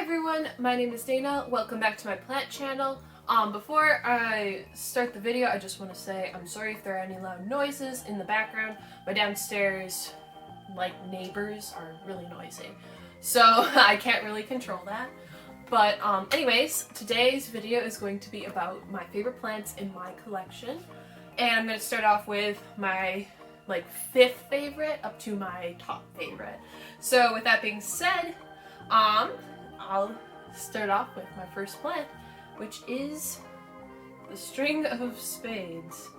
everyone, my name is Dana. Welcome back to my plant channel. Before I start the video, I just want to say I'm sorry if there are any loud noises in the background. My downstairs, neighbors are really noisy, so I can't really control that. But anyways, today's video is going to be about my favorite plants in my collection. And I'm going to start off with my fifth favorite up to my top favorite. So with that being said, I'll start off with my first plant, which is the string of spades.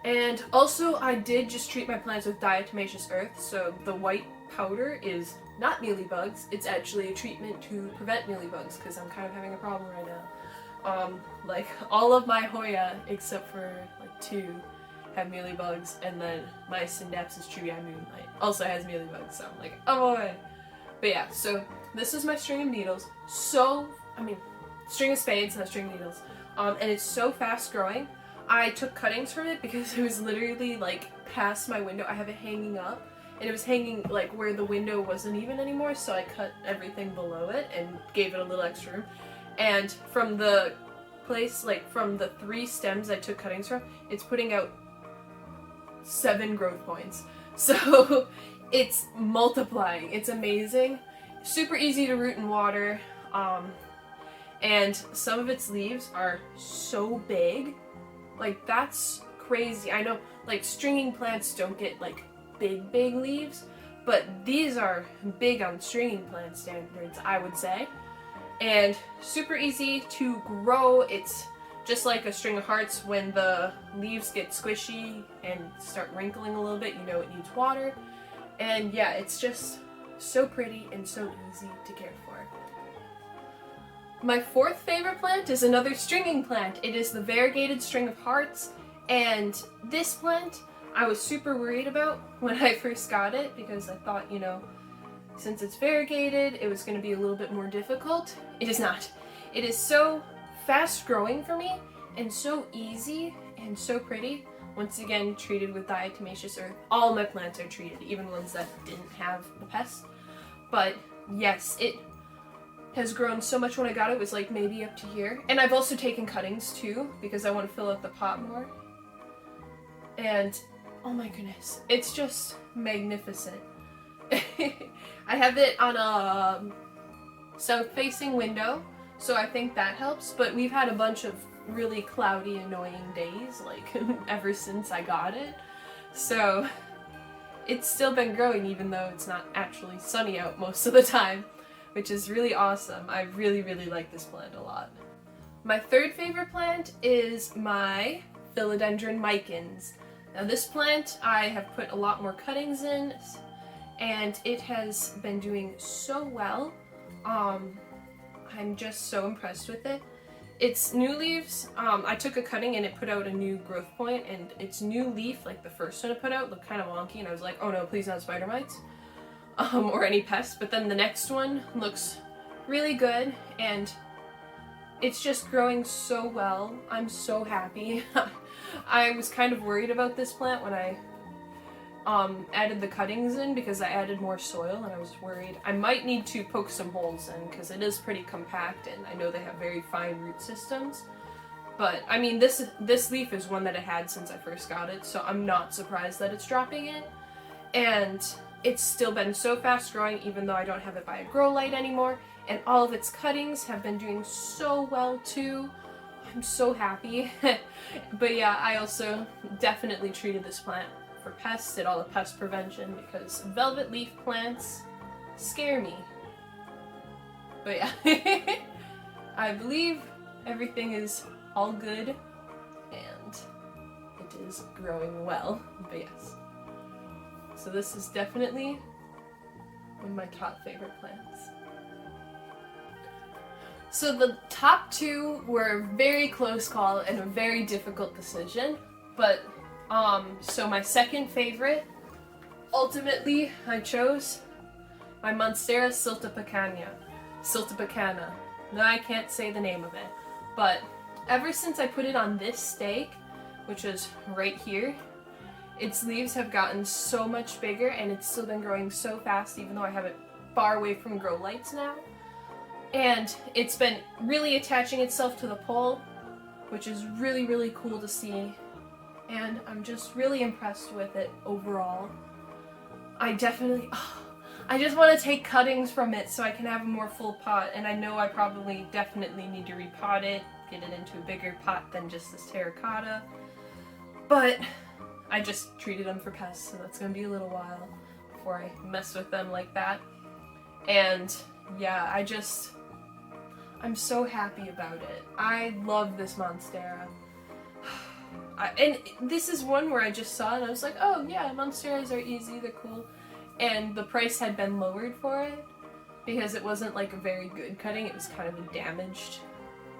And also I did just treat my plants with diatomaceous earth, so the white powder is not mealybugs, it's actually a treatment to prevent mealybugs, because I'm kind of having a problem right now. All of my Hoya, except for two, have mealybugs, and then my Synapsis truvii moonlight also has mealybugs, so I'm like, oh boy. But yeah, so this is my string of needles. String of spades, not string of needles. And it's so fast growing. I took cuttings from it because it was literally past my window. I have it hanging up, and it was hanging where the window wasn't even anymore, so I cut everything below it and gave it a little extra room. And from the place, from the 3 stems I took cuttings from, it's putting out 7 growth points. So it's multiplying. It's amazing. Super easy to root and water. And some of its leaves are so big. That's crazy. I know stringing plants don't get big leaves, but these are big on stringing plant standards, I would say. And super easy to grow. It's just like a string of hearts. When the leaves get squishy and start wrinkling a little bit, you know it needs water. And yeah, it's just so pretty and so easy to care for. My fourth favorite plant is another stringing plant. It is the variegated string of hearts, and this plant I was super worried about when I first got it, because I thought, since it's variegated, it was going to be a little bit more difficult. It is not. It is so fast growing for me, and so easy, and so pretty. Once again, treated with diatomaceous earth. All my plants are treated, even ones that didn't have the pest. But yes, it has grown so much. When I got it, it was maybe up to here. And I've also taken cuttings too, because I want to fill out the pot more. And oh my goodness, it's just magnificent. I have it on a south-facing window, so I think that helps. But we've had a bunch of really cloudy, annoying days, ever since I got it. So it's still been growing, even though it's not actually sunny out most of the time, which is really awesome. I really, really like this plant a lot. My third favorite plant is my Philodendron Mykins. Now this plant I have put a lot more cuttings in, and it has been doing so well. I'm just so impressed with it. Its new leaves, I took a cutting and it put out a new growth point, and its new leaf, the first one it put out, looked kind of wonky, and I was like, oh no, please not spider mites, or any pests. But then the next one looks really good, and it's just growing so well. I'm so happy. I was kind of worried about this plant when I added the cuttings in, because I added more soil, and I was worried I might need to poke some holes in, because it is pretty compact, and I know they have very fine root systems. But I mean, this leaf is one that it had since I first got it, so I'm not surprised that it's dropping it. And it's still been so fast growing, even though I don't have it by a grow light anymore, and all of its cuttings have been doing so well too. I'm so happy. But yeah, I also definitely treated this plant for pests, did all the pest prevention, because velvet leaf plants scare me. But yeah, I believe everything is all good, and it is growing well. But yes, so this is definitely one of my top favorite plants. So the top 2 were a very close call and a very difficult decision, but so my second favorite, ultimately, I chose my Monstera siltepecana. No, I can't say the name of it, but ever since I put it on this stake, which is right here, its leaves have gotten so much bigger, and it's still been growing so fast, even though I have it far away from grow lights now. And it's been really attaching itself to the pole, which is really, really cool to see. And I'm just really impressed with it overall. I just want to take cuttings from it so I can have a more full pot, and I know I probably definitely need to repot it, get it into a bigger pot than just this terracotta. But I just treated them for pests, so that's going to be a little while before I mess with them like that. And yeah, I'm so happy about it. I love this Monstera. And this is one where I just saw it and I was like, oh yeah, Monsteras are easy, they're cool. And the price had been lowered for it because it wasn't like a very good cutting, it was kind of a damaged,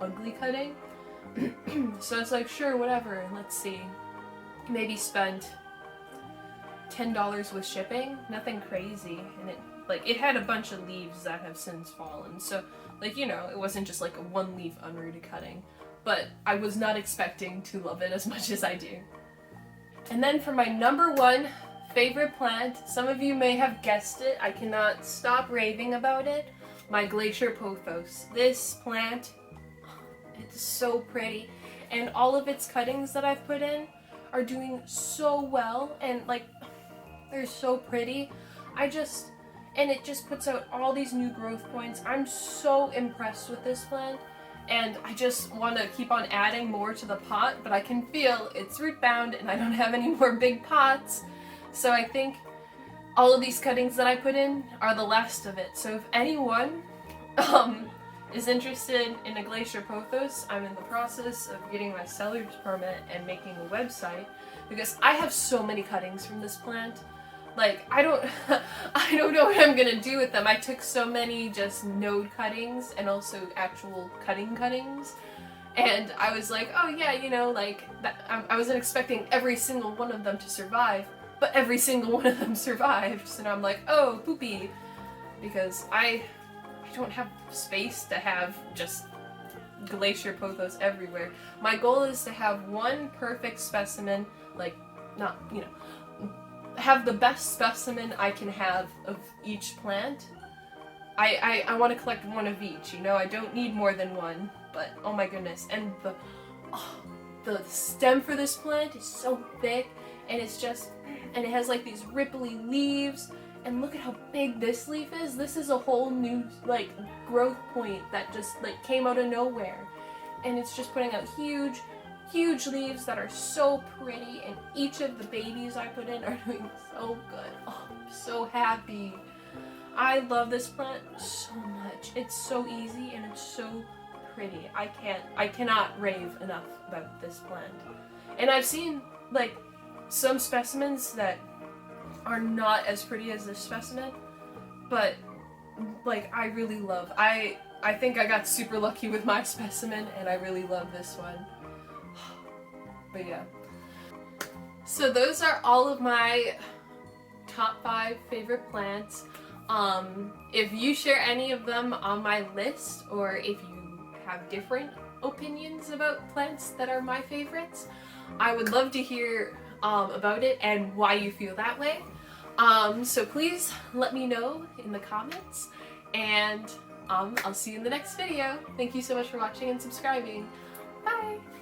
ugly cutting. So it's like, sure, whatever, let's see. Maybe spend $10 with shipping, nothing crazy. And it had a bunch of leaves that have since fallen, so like, you know, it wasn't just like a one leaf unrooted cutting. But I was not expecting to love it as much as I do. And then for my number one favorite plant, some of you may have guessed it, I cannot stop raving about it, my Glacier Pothos. This plant, it's so pretty, and all of its cuttings that I've put in are doing so well, and like, they're so pretty. And it just puts out all these new growth points. I'm so impressed with this plant. And I just want to keep on adding more to the pot, but I can feel it's root bound and I don't have any more big pots. So I think all of these cuttings that I put in are the last of it. So if anyone is interested in a Glacier Pothos, I'm in the process of getting my seller's permit and making a website because I have so many cuttings from this plant. Like, I don't know what I'm gonna do with them. I took so many just node cuttings and also actual cuttings. And I was like, oh yeah, you know, like, I wasn't expecting every single one of them to survive, but every single one of them survived. So now I'm like, oh, poopy. Because I don't have space to have just Glacier Pothos everywhere. My goal is to have one perfect specimen, like, not, you know, have the best specimen I can have of each plant. I want to collect one of each, you know, I don't need more than one, but oh my goodness. And the stem for this plant is so thick, and it's just, and it has like these ripply leaves, and look at how big this leaf is. This is a whole new like growth point that just like came out of nowhere, and it's just putting out huge leaves that are so pretty, and each of the babies I put in are doing so good. Oh, I'm so happy. I love this plant so much. It's so easy and it's so pretty. I cannot rave enough about this plant. And I've seen like some specimens that are not as pretty as this specimen, but like I really love. I think I got super lucky with my specimen, and I really love this one. But yeah. So those are all of my top 5 favorite plants. If you share any of them on my list, or if you have different opinions about plants that are my favorites, I would love to hear about it and why you feel that way. So please let me know in the comments, and I'll see you in the next video. Thank you so much for watching and subscribing. Bye!